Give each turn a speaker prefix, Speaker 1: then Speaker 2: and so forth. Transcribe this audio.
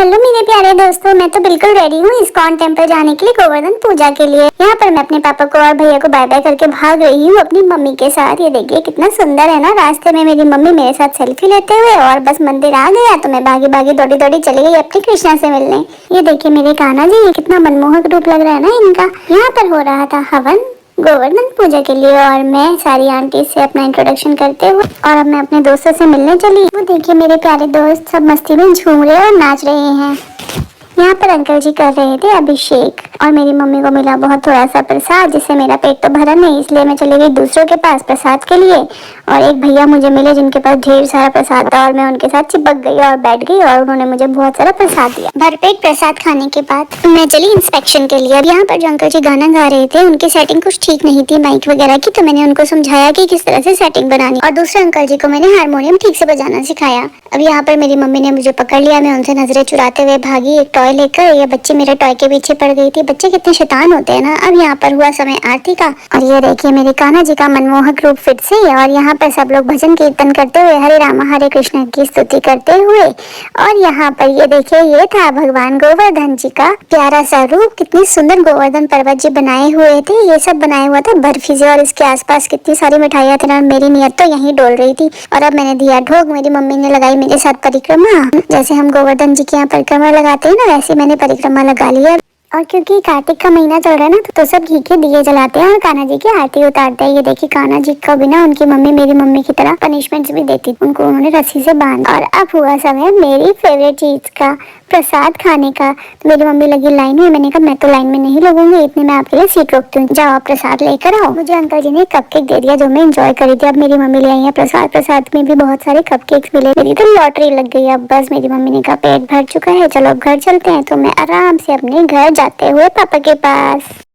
Speaker 1: Hello मेरे प्यारे दोस्तों, मैं तो बिल्कुल रेडी हूँ इस्कॉन टेम्पल जाने के लिए, गोवर्धन पूजा के लिए। यहाँ पर मैं अपने पापा को और भैया को बाय बाय करके भाग रही हूँ अपनी मम्मी के साथ। ये देखिए कितना सुंदर है ना। रास्ते में मेरी मम्मी मेरे साथ सेल्फी लेते हुए, और बस मंदिर आ गया तो मैं भागी भागी दौड़ी दौड़ी चली गई अपनी कृष्णा से मिलने। ये देखिए मेरे कान्हा जी, ये कितना मनमोहक रूप लग रहा है ना इनका। यहाँ पर हो रहा था हवन गोवर्धन पूजा के लिए, और मैं सारी आंटी से अपना इंट्रोडक्शन करते हुए और अब मैं अपने दोस्तों से मिलने चली। वो देखिए मेरे प्यारे दोस्त सब मस्ती में झूम रहे और नाच रहे हैं। यहाँ पर अंकल जी कर रहे थे अभिषेक, और मेरी मम्मी को मिला बहुत थोड़ा सा प्रसाद, जिससे मेरा पेट तो भरा नहीं, इसलिए मैं चली गई दूसरों के पास प्रसाद के लिए। और एक भैया मुझे मिले जिनके पास ढेर सारा प्रसाद था, और मैं उनके साथ चिपक गई और बैठ गई, और उन्होंने मुझे बहुत सारा प्रसाद दिया। भरपेट प्रसाद खाने के बाद मैं चली इंस्पेक्शन के लिए। अब यहाँ पर जो अंकल जी गाना गा रहे थे, उनकी सेटिंग कुछ ठीक नहीं थी माइक वगैरह की, तो मैंने उनको समझाया कि किस तरह से सेटिंग बनानी, और दूसरे अंकल जी को मैंने हारमोनियम ठीक से बजाना सिखाया। अब यहाँ पर मेरी मम्मी ने मुझे पकड़ लिया, मैं उनसे नजरें चुराते हुए भागी एक टॉय लेकर। ये बच्चे मेरे टॉय के पीछे पड़ गई थी। बच्चे कितने शैतान होते हैं ना। अब यहाँ पर हुआ समय आरती का, और ये देखिए मेरे कान्हा जी का मनमोहक रूप फिर से। और यहाँ पर सब लोग भजन कीर्तन करते हुए हरे राम हरे कृष्ण की स्तुति करते हुए। और यहाँ पर ये देखिए ये था भगवान गोवर्धन जी का प्यारा सा रूप। कितनी सुंदर गोवर्धन पर्वत जी बनाए हुए थे। ये सब बनाया हुआ था बर्फी से, और इसके आसपास कितनी सारी मिठाइयाँ थी, और मेरी नियत तो यहीं डोल रही थी। और अब मैंने दिया ठोक, मेरी मम्मी ने लगाई मेरे साथ परिक्रमा। जैसे हम गोवर्धन जी के यहाँ परिक्रमा लगाते हैं ना, वैसे मैंने परिक्रमा लगा लिया। और क्योंकि कार्तिक का महीना चल रहा है ना, तो सब घी के दिए जलाते हैं और कान्हा जी की आरती उतारते हैं। ये देखिए कान्हा जी का बिना उनकी मम्मी मेरी मम्मी की तरह पनिशमेंट्स भी देती, उनको उन्होंने रस्सी से बांध। और अब हुआ समय मेरी फेवरेट चीज का, प्रसाद खाने का। तो मेरी मम्मी लगी लाइन में, मैंने कहा मैं तो लाइन में नहीं लगूंगी, इतने मैं आपके लिए सीट रोकती हूँ, जाओ आप प्रसाद लेकर आओ। मुझे अंकल जी ने कपकेक दे दिया जो मैं एंजॉय करी थी। अब मेरी मम्मी ले आई है प्रसाद, प्रसाद में भी बहुत सारे कपकेक्स मिले। मेरी तो लॉटरी लग गई। अब बस मेरी मम्मी ने कहा पेट भर चुका है, चलो अब घर चलते हैं। तो मैं आराम से अपने घर जाते हुए पापा के पास।